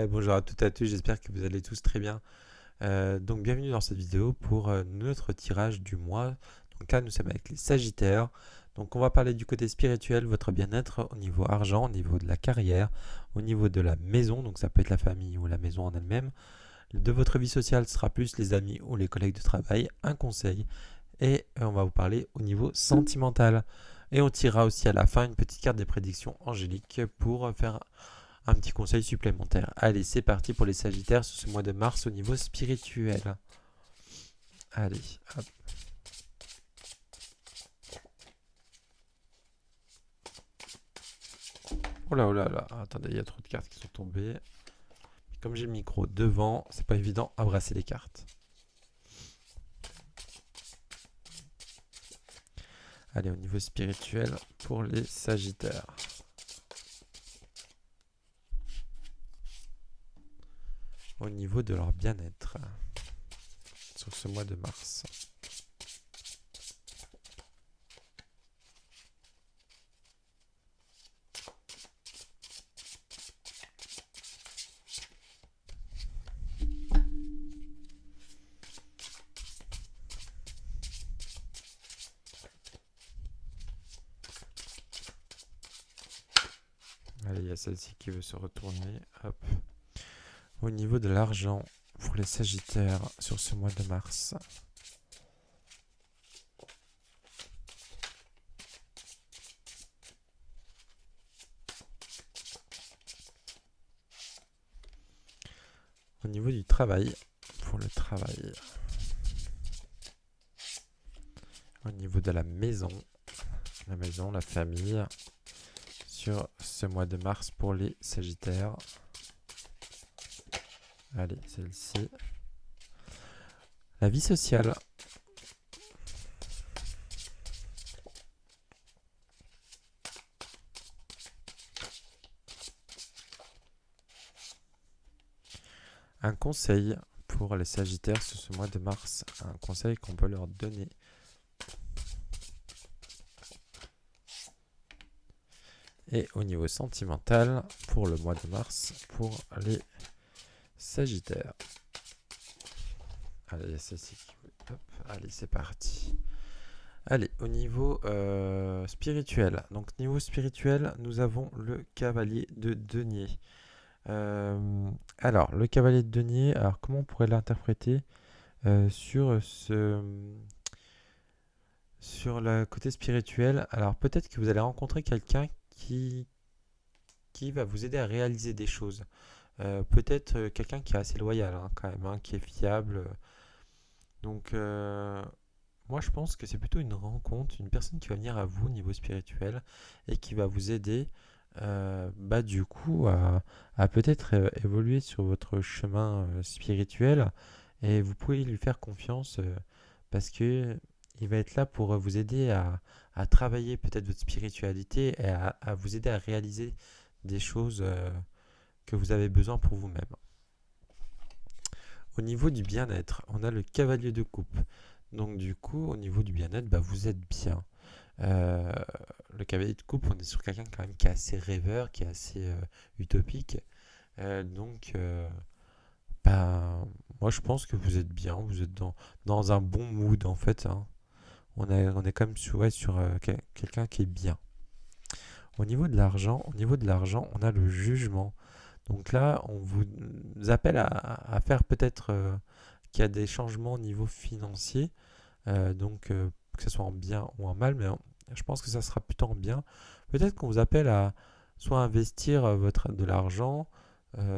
Bonjour à toutes et à tous, j'espère que vous allez tous très bien. Donc bienvenue dans cette vidéo pour notre tirage du mois. Donc là nous sommes avec les Sagittaires. Donc on va parler du côté spirituel, votre bien-être au niveau argent, au niveau de la carrière, au niveau de la maison, donc ça peut être la famille ou la maison en elle-même. De votre vie sociale, ce sera plus les amis ou les collègues de travail, un conseil. Et on va vous parler au niveau sentimental. Et on tirera aussi à la fin une petite carte des prédictions angéliques pour faire un petit conseil supplémentaire. Allez, c'est parti pour les Sagittaires sur ce mois de mars au niveau spirituel. Allez, hop. Oh là là, attendez, il y a trop de cartes qui sont tombées. Comme j'ai le micro devant, c'est pas évident à brasser les cartes. Allez, au niveau spirituel pour les Sagittaires. Au niveau de leur bien-être sur ce mois de mars. Allez, il y a celle-ci qui veut se retourner. Hop. Au niveau de l'argent pour les Sagittaires sur ce mois de mars. Au niveau du travail, pour le travail. Au niveau de la maison, la famille, sur ce mois de mars pour les Sagittaires. Allez, celle-ci. La vie sociale. Un conseil pour les Sagittaires sur ce mois de mars. Un conseil qu'on peut leur donner. Et au niveau sentimental, pour le mois de mars, pour les Sagittaires. Allez, celle-ci. Hop, allez, c'est parti. Allez, au niveau spirituel. Donc, niveau spirituel, nous avons le cavalier de denier. Alors, le cavalier de denier, alors comment on pourrait l'interpréter sur le côté spirituel? Alors, peut-être que vous allez rencontrer quelqu'un qui va vous aider à réaliser des choses. Peut-être quelqu'un qui est assez loyal, hein, quand même, hein, qui est fiable. Donc, moi, je pense que c'est plutôt une rencontre, une personne qui va venir à vous au niveau spirituel et qui va vous aider, du coup, à peut-être évoluer sur votre chemin spirituel et vous pouvez lui faire confiance parce que il va être là pour vous aider à travailler peut-être votre spiritualité et à vous aider à réaliser des choses que vous avez besoin pour vous-même. Au niveau du bien-être, on a le cavalier de coupe. Donc du coup, au niveau du bien-être, vous êtes bien. Euh, le cavalier de coupe, on est sur quelqu'un quand même qui est assez rêveur, qui est assez utopique. Donc, moi je pense que vous êtes bien, vous êtes dans un bon mood en fait, hein. On est quand même sur quelqu'un qui est bien. Au niveau de l'argent, on a le jugement. Donc là, on vous appelle à faire peut-être qu'il y a des changements au niveau financier, que ce soit en bien ou en mal, mais je pense que ça sera plutôt en bien. Peut-être qu'on vous appelle à soit investir de l'argent,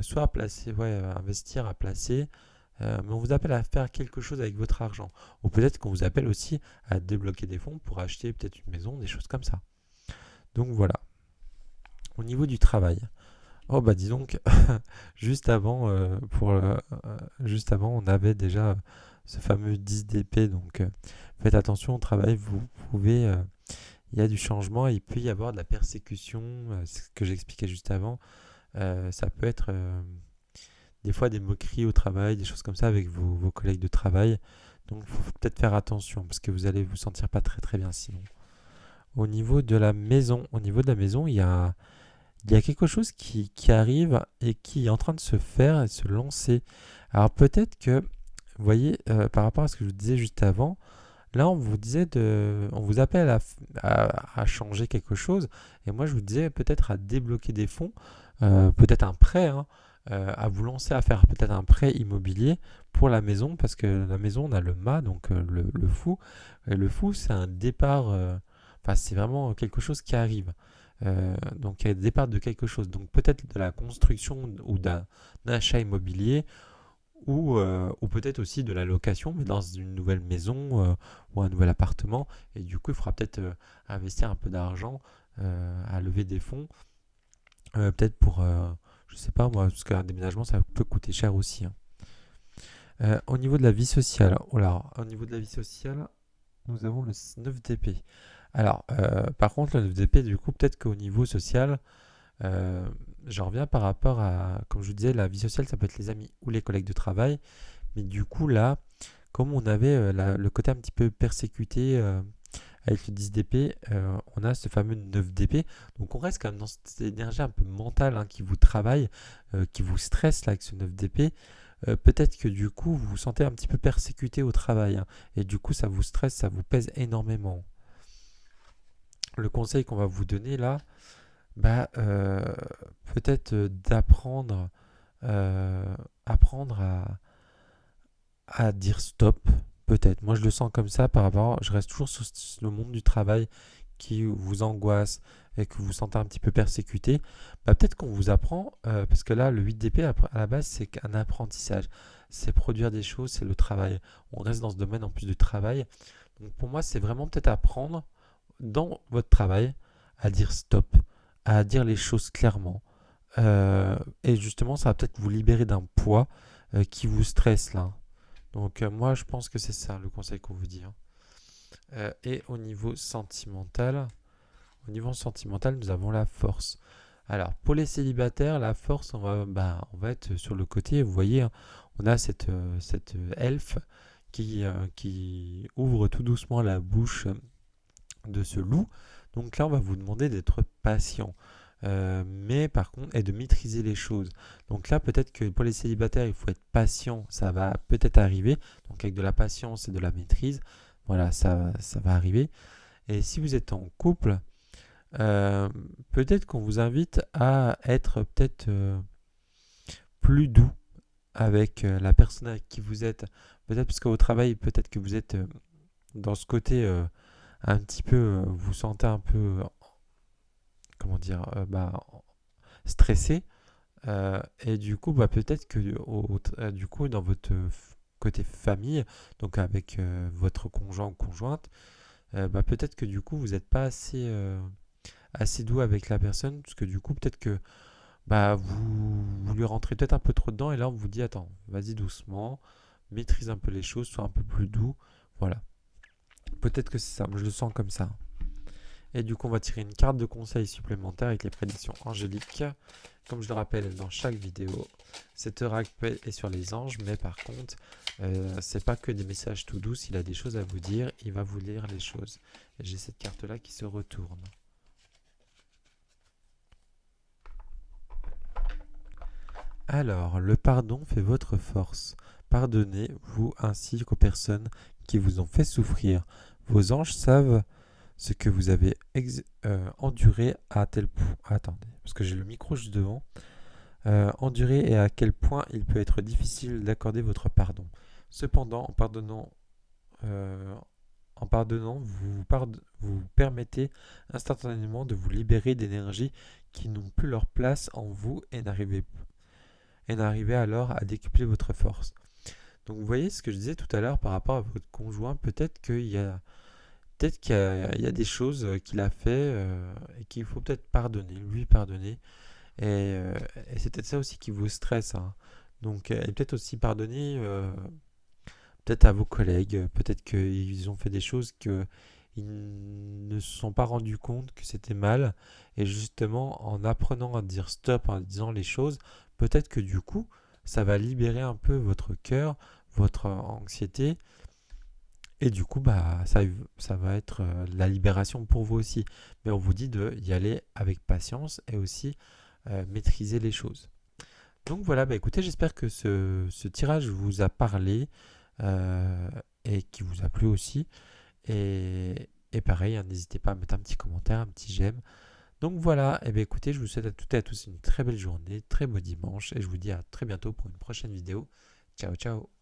soit à placer, investir, à placer, mais on vous appelle à faire quelque chose avec votre argent. Ou peut-être qu'on vous appelle aussi à débloquer des fonds pour acheter peut-être une maison, des choses comme ça. Donc voilà. Au niveau du travail. Oh dis donc, juste avant, juste avant, on avait déjà ce fameux 10 d'épée. Donc faites attention au travail, vous pouvez, il y a du changement, il peut y avoir de la persécution, c'est ce que j'expliquais juste avant. Ça peut être des fois des moqueries au travail, des choses comme ça avec vos collègues de travail. Donc il faut peut-être faire attention parce que vous allez vous sentir pas très très bien sinon. Au niveau de la maison, il y a il y a quelque chose qui arrive et qui est en train de se faire et se lancer. Alors peut-être que, vous voyez, par rapport à ce que je vous disais juste avant, là on vous disait on vous appelle à changer quelque chose, et moi je vous disais peut-être à débloquer des fonds, peut-être un prêt, hein, à vous lancer à faire peut-être un prêt immobilier pour la maison, parce que la maison on a le mât, donc le fou, et le fou c'est un départ, enfin c'est vraiment quelque chose qui arrive. Donc il y a le départ de quelque chose, donc peut-être de la construction ou d'un achat immobilier, ou peut-être aussi de la location, mais dans une nouvelle maison, ou un nouvel appartement. Et du coup, il faudra peut-être investir un peu d'argent, à lever des fonds, peut-être pour, je sais pas moi, parce qu'un déménagement, ça peut coûter cher aussi, hein. Au niveau de la vie sociale, oh là, au niveau de la vie sociale, nous avons le 9DP. Alors, par contre, le 9DP, du coup, peut-être qu'au niveau social, euh, j'en reviens par rapport à, comme je vous disais, la vie sociale, ça peut être les amis ou les collègues de travail. Mais du coup, là, comme on avait le côté un petit peu persécuté, avec le 10DP, on a ce fameux 9DP. Donc on reste quand même dans cette énergie un peu mentale, hein, qui vous travaille, qui vous stresse là, avec ce 9DP. Peut-être que du coup, vous vous sentez un petit peu persécuté au travail, hein, et du coup, ça vous stresse, ça vous pèse énormément. Le conseil qu'on va vous donner là, bah, peut-être d'apprendre, euh, apprendre à dire stop, peut-être. Moi, je le sens comme ça par rapport. Je reste toujours sur le monde du travail qui vous angoisse et que vous vous sentez un petit peu persécuté. Bah, peut-être qu'on vous apprend, parce que là, le 8DP à la base, c'est qu'un apprentissage. C'est produire des choses, c'est le travail. On reste dans ce domaine en plus du travail. Donc pour moi, c'est vraiment peut-être apprendre dans votre travail à dire stop, à dire les choses clairement. Et justement, ça va peut-être vous libérer d'un poids qui vous stresse là. Donc moi, je pense que c'est ça le conseil qu'on vous dit, hein. Et au niveau sentimental, nous avons la force. Alors pour les célibataires, la force, on va être sur le côté. Vous voyez, hein, on a cette elfe qui ouvre tout doucement la bouche de ce loup. Donc là, on va vous demander d'être patient. Mais par contre, et de maîtriser les choses. Donc là, peut-être que pour les célibataires, il faut être patient, ça va peut-être arriver. Donc avec de la patience et de la maîtrise, voilà, ça va arriver. Et si vous êtes en couple, euh, peut-être qu'on vous invite à être peut-être plus doux avec la personne avec qui vous êtes. Peut-être parce qu'au travail, peut-être que vous êtes dans ce côté un petit peu, vous sentez un peu, comment dire, stressé. Et du coup, bah, peut-être que du coup, dans votre côté famille, donc avec votre conjoint ou conjointe, bah, peut-être que du coup, vous n'êtes pas assez doux avec la personne, parce que du coup, peut-être que bah, vous lui rentrez peut-être un peu trop dedans, et là, on vous dit, attends, vas-y doucement, maîtrise un peu les choses, sois un peu plus doux. Voilà. Peut-être que c'est ça, moi je le sens comme ça. Et du coup, on va tirer une carte de conseil supplémentaire avec les prédictions angéliques. Comme je le rappelle dans chaque vidéo, cet oracle est sur les anges, mais par contre, c'est pas que des messages tout doux. S'il a des choses à vous dire, il va vous lire les choses. Et j'ai cette carte-là qui se retourne. Alors, le pardon fait votre force. Pardonnez, vous ainsi qu'aux personnes qui vous ont fait souffrir. Vos anges savent ce que vous avez enduré à tel point. Attendez, parce que j'ai le micro juste devant. Enduré et à quel point il peut être difficile d'accorder votre pardon. Cependant, euh, vous permettez instantanément de vous libérer d'énergies qui n'ont plus leur place en vous et n'arrivez alors à décupler votre force. Donc vous voyez ce que je disais tout à l'heure par rapport à votre conjoint, peut-être qu'il y a des choses qu'il a fait, et qu'il faut peut-être pardonner, lui pardonner. Et, euh, et c'est peut-être ça aussi qui vous stresse, hein. Donc, et peut-être aussi pardonner, peut-être à vos collègues, peut-être qu'ils ont fait des choses que ils ne se sont pas rendus compte que c'était mal. Et justement, en apprenant à dire stop, en disant les choses, peut-être que du coup, ça va libérer un peu votre cœur, votre anxiété, Et du coup, bah, ça va être la libération pour vous aussi. Mais on vous dit d'y aller avec patience et aussi maîtriser les choses. Donc voilà, bah écoutez, j'espère que ce tirage vous a parlé euh, et qui vous a plu aussi. Et pareil, hein, n'hésitez pas à mettre un petit commentaire, un petit j'aime. Donc voilà, et bien écoutez, je vous souhaite à toutes et à tous une très belle journée, très beau dimanche, et je vous dis à très bientôt pour une prochaine vidéo. Ciao, ciao!